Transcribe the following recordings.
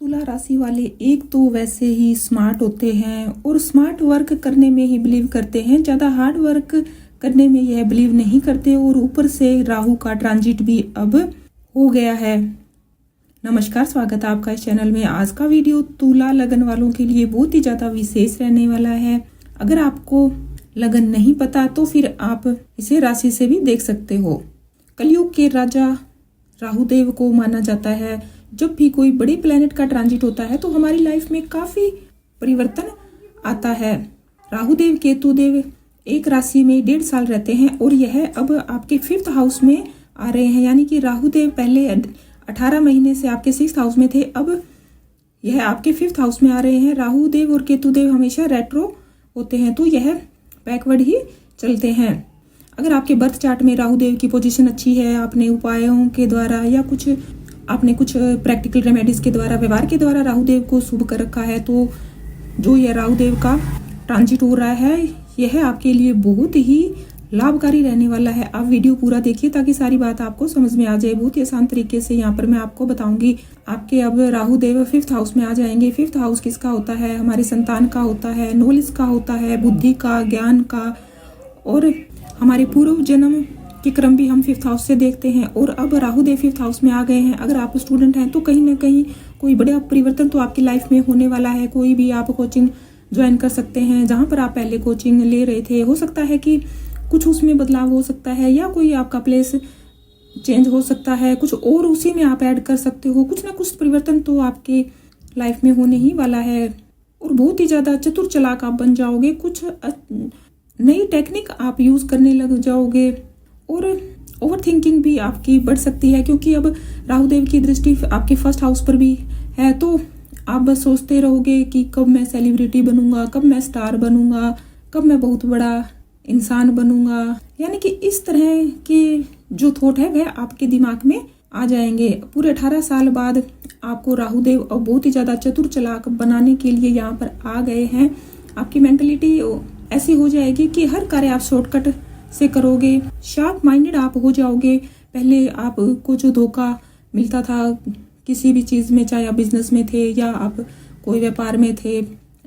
तुला राशि वाले एक तो वैसे ही स्मार्ट होते हैं और स्मार्ट वर्क करने में ही बिलीव करते हैं, ज़्यादा हार्ड वर्क करने में यह बिलीव नहीं करते। और ऊपर से राहु का ट्रांजिट भी अब हो गया है। नमस्कार, स्वागत है आपका इस चैनल में। आज का वीडियो तुला लगन वालों के लिए बहुत ही ज़्यादा विशेष रहने वाला है। अगर आपको लगन नहीं पता तो फिर आप इसे राशि से भी देख सकते हो। कलयुग के राजा राहुदेव को माना जाता है। जब भी कोई बड़े प्लेनेट का ट्रांजिट होता है तो हमारी लाइफ में काफ़ी परिवर्तन आता है। राहुदेव केतुदेव एक राशि में 1.5 साल रहते हैं और यह अब आपके 5th हाउस में आ रहे हैं। यानी कि राहुदेव पहले 18 महीने से आपके 6th हाउस में थे, अब यह आपके 5th हाउस में आ रहे हैं। राहुदेव और केतुदेव हमेशा रेट्रो होते हैं, तो यह बैकवर्ड ही चलते हैं। अगर आपके बर्थ चार्ट में राहुदेव की पोजीशन अच्छी है, आपने उपायों के द्वारा या आपने कुछ प्रैक्टिकल रेमेडीज के द्वारा, व्यवहार के द्वारा राहुदेव को शुभ कर रखा है, तो जो यह राहुदेव का ट्रांजिट हो रहा है यह आपके लिए बहुत ही लाभकारी रहने वाला है। आप वीडियो पूरा देखिए ताकि सारी बात आपको समझ में आ जाए। बहुत ही आसान तरीके से यहाँ पर मैं आपको बताऊंगी। आपके अब राहुदेव 5th हाउस में आ जाएंगे। 5th हाउस किसका होता है? हमारे संतान का होता है, नॉलेज का होता है, बुद्धि का, ज्ञान का, और हमारे पूर्व जन्म के क्रम भी हम 5th हाउस से देखते हैं। और अब राहुदेव 5th हाउस में आ गए हैं। अगर आप स्टूडेंट हैं तो कहीं ना कहीं कोई बड़ा परिवर्तन तो आपकी लाइफ में होने वाला है। कोई भी आप कोचिंग ज्वाइन कर सकते हैं जहां पर आप पहले कोचिंग ले रहे थे। हो सकता है कि कुछ उसमें बदलाव हो सकता है, या कोई आपका प्लेस चेंज हो सकता है, कुछ और उसी में आप ऐड कर सकते हो। कुछ ना कुछ परिवर्तन तो आपके लाइफ में होने ही वाला है और बहुत ही ज़्यादा चतुर चालाक आप बन जाओगे। कुछ नई टेक्निक आप यूज़ करने लग जाओगे और ओवर थिंकिंग भी आपकी बढ़ सकती है, क्योंकि अब राहुदेव की दृष्टि आपके 1st हाउस पर भी है। तो आप बस सोचते रहोगे कि कब मैं सेलिब्रिटी बनूंगा, कब मैं स्टार बनूंगा, कब मैं बहुत बड़ा इंसान बनूंगा। यानी कि इस तरह के जो थॉट है वह आपके दिमाग में आ जाएंगे। पूरे 18 साल बाद आपको राहुदेव अब बहुत ही ज़्यादा चतुर चालाक बनाने के लिए यहाँ पर आ गए हैं। आपकी मेंटलिटी ऐसी हो जाएगी कि हर कार्य आप शॉर्टकट से करोगे, शार्प माइंडेड आप हो जाओगे। पहले आपको जो धोखा मिलता था किसी भी चीज़ में, चाहे आप बिजनेस में थे या आप कोई व्यापार में थे,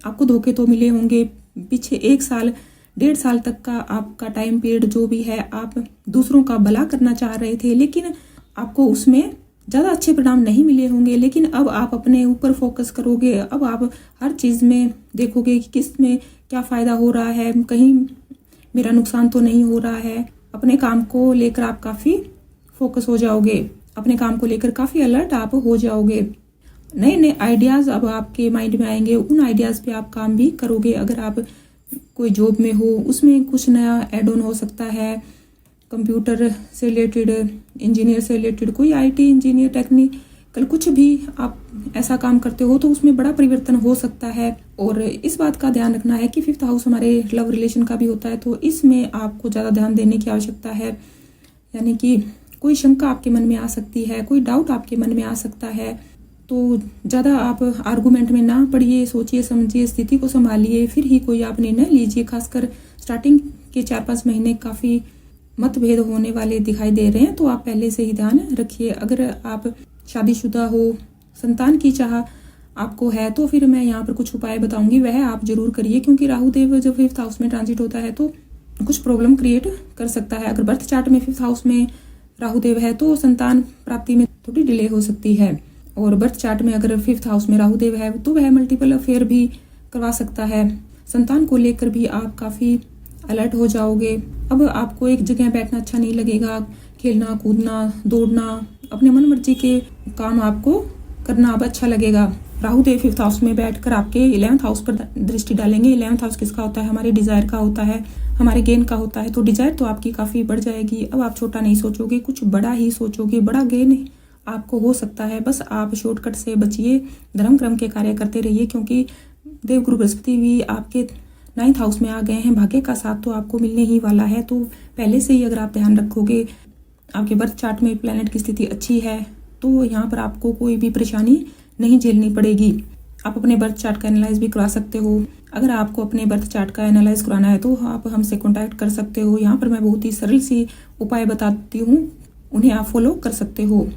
आपको धोखे तो मिले होंगे। पीछे 1 साल 1.5 साल तक का आपका टाइम पीरियड जो भी है, आप दूसरों का भला करना चाह रहे थे, लेकिन आपको उसमें ज़्यादा अच्छे परिणाम नहीं मिले होंगे। लेकिन अब आप अपने ऊपर फोकस करोगे। अब आप हर चीज़ में देखोगे कि किस में क्या फ़ायदा हो रहा है, कहीं मेरा नुकसान तो नहीं हो रहा है। अपने काम को लेकर आप काफ़ी फोकस हो जाओगे, अपने काम को लेकर काफ़ी अलर्ट आप हो जाओगे। नए नए आइडियाज़ अब आपके माइंड में आएंगे, उन आइडियाज़ पे आप काम भी करोगे। अगर आप कोई जॉब में हो उसमें कुछ नया ऐड ऑन हो सकता है, कंप्यूटर से रिलेटेड, इंजीनियर से रिलेटेड, कोई आईटी इंजीनियर, टेक्निकल कुछ भी आप ऐसा काम करते हो तो उसमें बड़ा परिवर्तन हो सकता है। और इस बात का ध्यान रखना है कि 5th हाउस हमारे लव रिलेशन का भी होता है, तो इसमें आपको ज़्यादा ध्यान देने की आवश्यकता है। यानी कि कोई शंका आपके मन में आ सकती है, कोई डाउट आपके मन में आ सकता है, तो ज़्यादा आप आर्गूमेंट में ना पड़िए, सोचिए समझिए, स्थिति को संभालिए, फिर ही कोई आप निर्णय लीजिए। खासकर स्टार्टिंग के 4-5 महीने काफ़ी मतभेद होने वाले दिखाई दे रहे हैं, तो आप पहले से ही ध्यान रखिए। अगर आप शादीशुदा हो, संतान की चाह आपको है, तो फिर मैं यहाँ पर कुछ उपाय बताऊंगी, वह आप जरूर करिए। क्योंकि राहुदेव जब 5th हाउस में ट्रांजिट होता है तो कुछ प्रॉब्लम क्रिएट कर सकता है। अगर बर्थ चार्ट में 5th हाउस में राहुदेव है तो संतान प्राप्ति में थोड़ी डिले हो सकती है। और बर्थ चार्ट में अगर 5th हाउस में राहुदेव है तो वह मल्टीपल अफेयर भी करवा सकता है। संतान को लेकर भी आप काफ़ी अलर्ट हो जाओगे। अब आपको एक जगह बैठना अच्छा नहीं लगेगा, खेलना कूदना दौड़ना, अपने मन मर्जी के काम आपको करना अब अच्छा लगेगा। राहुदेव 5th हाउस में बैठकर आपके 11th हाउस पर दृष्टि डालेंगे। 11th हाउस किसका होता है? हमारे डिजायर का होता है, हमारे गेन का होता है। तो डिजायर तो आपकी काफ़ी बढ़ जाएगी। अब आप छोटा नहीं सोचोगे, कुछ बड़ा ही सोचोगे, बड़ा गेन आपको हो सकता है। बस आप शॉर्टकट से बचिए, धर्म क्रम के कार्य करते रहिए, क्योंकि देवगुरु बृहस्पति भी आपके 9th हाउस में आ गए हैं। भाग्य का साथ तो आपको मिलने ही वाला है। तो पहले से ही अगर आप ध्यान रखोगे, आपके बर्थ चार्ट में प्लैनेट की स्थिति अच्छी है, तो यहाँ पर आपको कोई भी परेशानी नहीं झेलनी पड़ेगी। आप अपने बर्थ चार्ट का एनालाइज भी करवा सकते हो। अगर आपको अपने बर्थ चार्ट का एनालाइज कराना है तो आप हमसे कॉन्टैक्ट कर सकते हो। यहाँ पर मैं बहुत ही सरल सी उपाय बताती हूँ, उन्हें आप फॉलो कर सकते हो।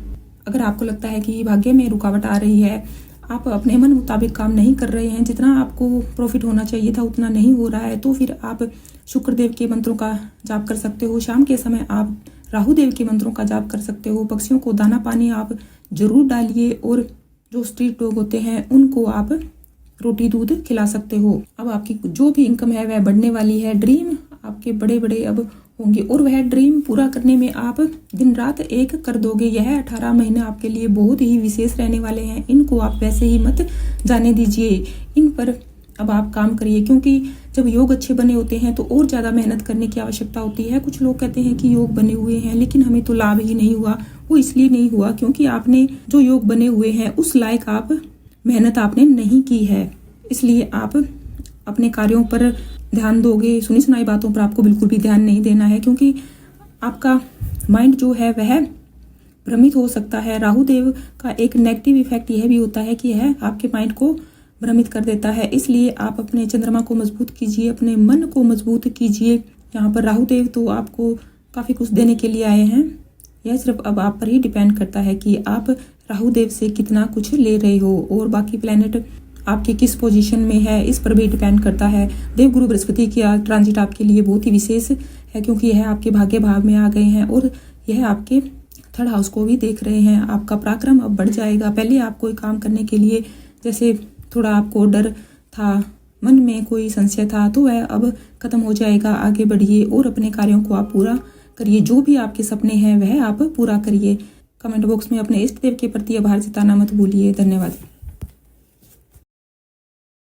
अगर आपको लगता है कि भाग्य में रुकावट आ रही है, आप अपने मन मुताबिक काम नहीं कर रहे हैं, जितना आपको प्रॉफिट होना चाहिए था उतना नहीं हो रहा है, तो फिर आप शुक्रदेव के मंत्रों का जाप कर सकते हो। शाम के समय आप राहु देव के मंत्रों का जाप कर सकते हो। पक्षियों को दाना पानी आप जरूर डालिए और जो स्ट्रीट डॉग होते हैं उनको आप रोटी दूध खिला सकते हो। अब आपकी जो भी इनकम है वह बढ़ने वाली है। ड्रीम आपके बड़े बड़े अब होंगे और वह ड्रीम पूरा करने में आप दिन रात एक कर दोगे। यह 18 महीने आपके लिए बहुत ही विशेष रहने वाले हैं। इनको आप वैसे ही मत जाने दीजिए, इन पर अब आप काम करिए, क्योंकि जब योग अच्छे बने होते हैं तो और ज़्यादा मेहनत करने की आवश्यकता होती है। कुछ लोग कहते हैं कि योग बने हुए हैं लेकिन हमें तो लाभ ही नहीं हुआ। वो इसलिए नहीं हुआ क्योंकि आपने जो योग बने हुए हैं उस लायक आप मेहनत आपने नहीं की है। इसलिए आप अपने कार्यों पर ध्यान दोगे। सुनी सुनाई बातों पर आपको बिल्कुल भी ध्यान नहीं देना है, क्योंकि आपका माइंड जो है वह भ्रमित हो सकता है। राहु देव का एक नेगेटिव इफेक्ट यह भी होता है कि यह आपके माइंड को भ्रमित कर देता है। इसलिए आप अपने चंद्रमा को मजबूत कीजिए, अपने मन को मजबूत कीजिए। यहाँ पर राहु देव तो आपको काफ़ी कुछ देने के लिए आए हैं। यह सिर्फ अब आप पर ही डिपेंड करता है कि आप राहु देव से कितना कुछ ले रहे हो, और बाकी प्लैनेट आपके किस पोजीशन में है इस पर भी डिपेंड करता है। देवगुरु बृहस्पति की ट्रांजिट आपके लिए बहुत ही विशेष है, क्योंकि यह आपके भाग्य भाव में आ गए हैं और यह आपके थर्ड हाउस को भी देख रहे हैं। आपका पराक्रम अब बढ़ जाएगा। पहले आप कोई काम करने के लिए जैसे थोड़ा आपको डर था, मन में कोई संशय था, तो वह अब खत्म हो जाएगा। आगे बढ़िए और अपने कार्यों को आप पूरा करिए। जो भी आपके सपने हैं वह आप पूरा करिए। कमेंट बॉक्स में अपने इष्ट देव के प्रति आभार जताना मत भूलिए। धन्यवाद।